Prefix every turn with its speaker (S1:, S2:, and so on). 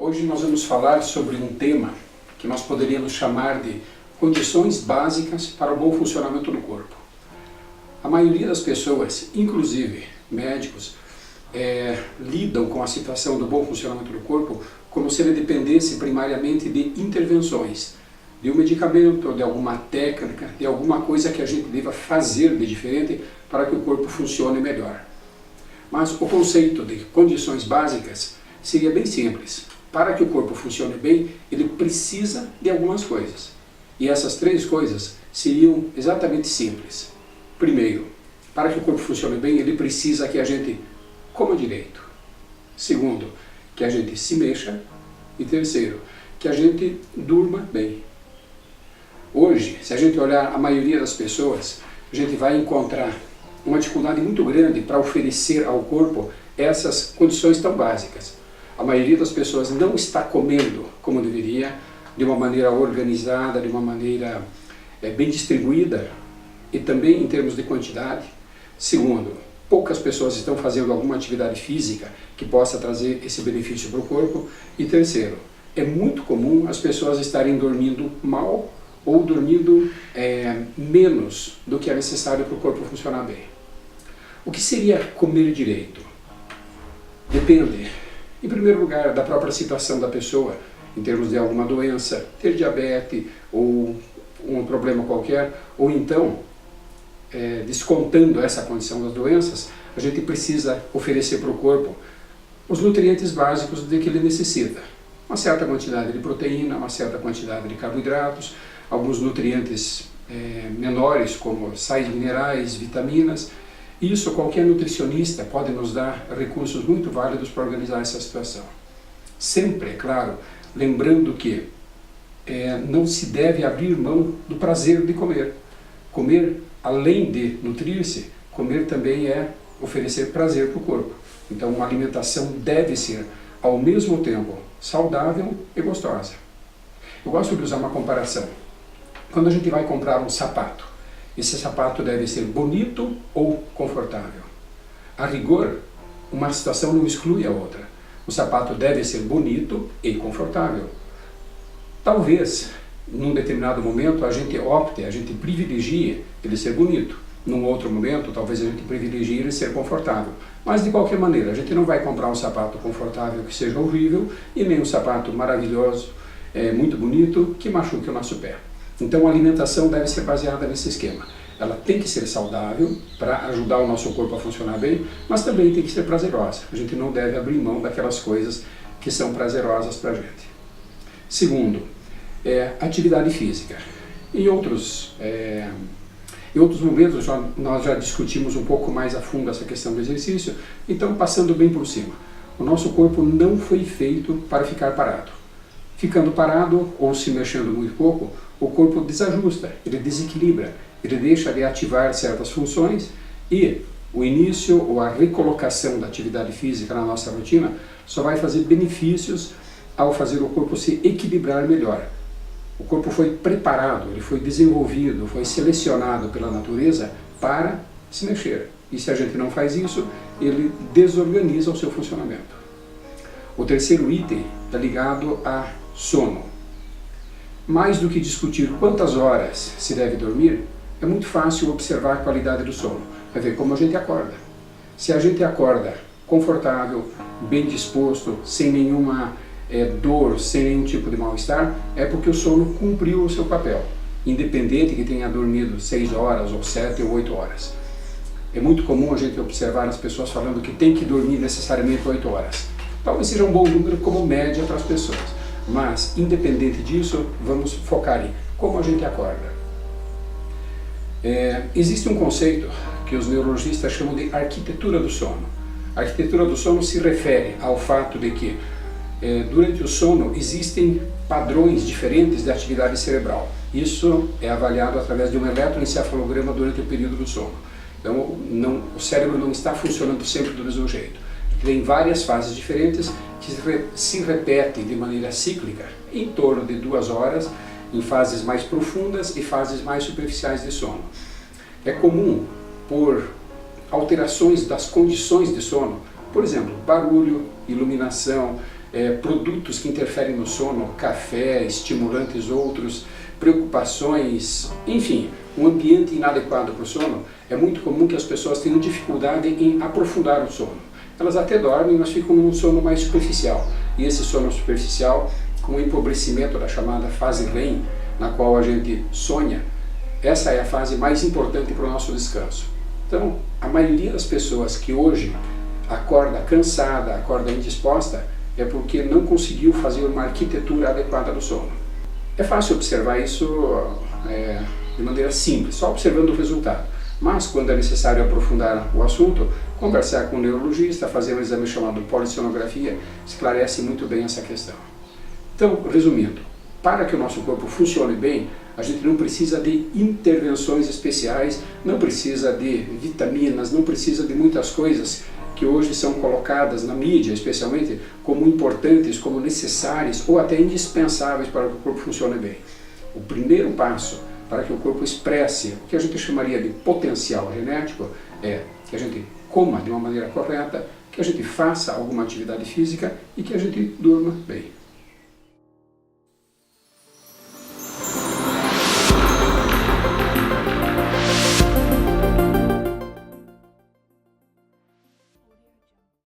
S1: Hoje nós vamos falar sobre um tema que nós poderíamos chamar de condições básicas para o bom funcionamento do corpo. A maioria das pessoas, inclusive médicos, lidam com a situação do bom funcionamento do corpo como se ele dependesse primariamente de intervenções, de um medicamento, de alguma técnica, de alguma coisa que a gente deva fazer de diferente para que o corpo funcione melhor. Mas o conceito de condições básicas seria bem simples. Para que o corpo funcione bem, ele precisa de algumas coisas. E essas três coisas seriam exatamente simples. Primeiro, para que o corpo funcione bem, ele precisa que a gente coma direito. Segundo, que a gente se mexa. E terceiro, que a gente durma bem. Hoje, se a gente olhar a maioria das pessoas, a gente vai encontrar uma dificuldade muito grande para oferecer ao corpo essas condições tão básicas. A maioria das pessoas não está comendo como deveria, de uma maneira organizada, de uma maneira bem distribuída e também em termos de quantidade. Segundo, poucas pessoas estão fazendo alguma atividade física que possa trazer esse benefício para o corpo. E terceiro, é muito comum as pessoas estarem dormindo mal ou dormindo menos do que é necessário para o corpo funcionar bem. O que seria comer direito? Depende, em primeiro lugar, da própria situação da pessoa, em termos de alguma doença, ter diabetes ou um problema qualquer, ou então, descontando essa condição das doenças, a gente precisa oferecer para o corpo os nutrientes básicos de que ele necessita. Uma certa quantidade de proteína, uma certa quantidade de carboidratos, alguns nutrientes menores, como sais minerais, vitaminas. Isso qualquer nutricionista pode nos dar recursos muito válidos para organizar essa situação. Sempre, é claro, lembrando que não se deve abrir mão do prazer de comer. Comer, além de nutrir-se, comer também é oferecer prazer para o corpo. Então, uma alimentação deve ser, ao mesmo tempo, saudável e gostosa. Eu gosto de usar uma comparação. Quando a gente vai comprar um sapato, esse sapato deve ser bonito ou confortável. A rigor, uma situação não exclui a outra. O sapato deve ser bonito e confortável. Talvez, num determinado momento, a gente privilegie ele ser bonito. Num outro momento, talvez a gente privilegie ele ser confortável. Mas, de qualquer maneira, a gente não vai comprar um sapato confortável que seja horrível e nem um sapato maravilhoso, muito bonito, que machuque o nosso pé. Então a alimentação deve ser baseada nesse esquema. Ela tem que ser saudável para ajudar o nosso corpo a funcionar bem, mas também tem que ser prazerosa. A gente não deve abrir mão daquelas coisas que são prazerosas para a gente. Segundo, atividade física. Em outros momentos nós já discutimos um pouco mais a fundo essa questão do exercício, então passando bem por cima. O nosso corpo não foi feito para ficar parado. Ficando parado ou se mexendo muito pouco, o corpo desajusta, ele desequilibra, ele deixa de ativar certas funções e o início ou a recolocação da atividade física na nossa rotina só vai fazer benefícios ao fazer o corpo se equilibrar melhor. O corpo foi preparado, ele foi desenvolvido, foi selecionado pela natureza para se mexer. E se a gente não faz isso, ele desorganiza o seu funcionamento. O terceiro item está ligado a sono. Mais do que discutir quantas horas se deve dormir, é muito fácil observar a qualidade do sono. Vai ver como a gente acorda. Se a gente acorda confortável, bem disposto, sem nenhuma dor, sem nenhum tipo de mal-estar, é porque o sono cumpriu o seu papel, independente que tenha dormido 6 horas, ou 7 ou 8 horas. É muito comum a gente observar as pessoas falando que tem que dormir necessariamente 8 horas. Talvez seja um bom número como média para as pessoas, mas independente disso, vamos focar em como a gente acorda. Existe um conceito que os neurologistas chamam de arquitetura do sono. A arquitetura do sono se refere ao fato de que durante o sono existem padrões diferentes de atividade cerebral. Isso é avaliado através de um eletroencefalograma durante o período do sono. Então o cérebro não está funcionando sempre do mesmo jeito. Tem várias fases diferentes que se repetem de maneira cíclica em torno de 2 horas, em fases mais profundas e fases mais superficiais de sono. É comum, por alterações das condições de sono, por exemplo, barulho, iluminação, produtos que interferem no sono, café, estimulantes outros, preocupações, enfim, um ambiente inadequado para o sono, é muito comum que as pessoas tenham dificuldade em aprofundar o sono. Elas até dormem, mas ficam num sono mais superficial. E esse sono superficial, com o empobrecimento da chamada fase REM, na qual a gente sonha, essa é a fase mais importante para o nosso descanso. Então, a maioria das pessoas que hoje acorda cansada, acorda indisposta, é porque não conseguiu fazer uma arquitetura adequada do sono. É fácil observar isso de maneira simples, só observando o resultado. Mas, quando é necessário aprofundar o assunto, conversar com um neurologista, fazer um exame chamado polissonografia, esclarece muito bem essa questão. Então, resumindo, para que o nosso corpo funcione bem, a gente não precisa de intervenções especiais, não precisa de vitaminas, não precisa de muitas coisas que hoje são colocadas na mídia, especialmente, como importantes, como necessárias ou até indispensáveis para que o corpo funcione bem. O primeiro passo para que o corpo expresse o que a gente chamaria de potencial genético é que a gente coma de uma maneira correta, que a gente faça alguma atividade física e que a gente durma bem.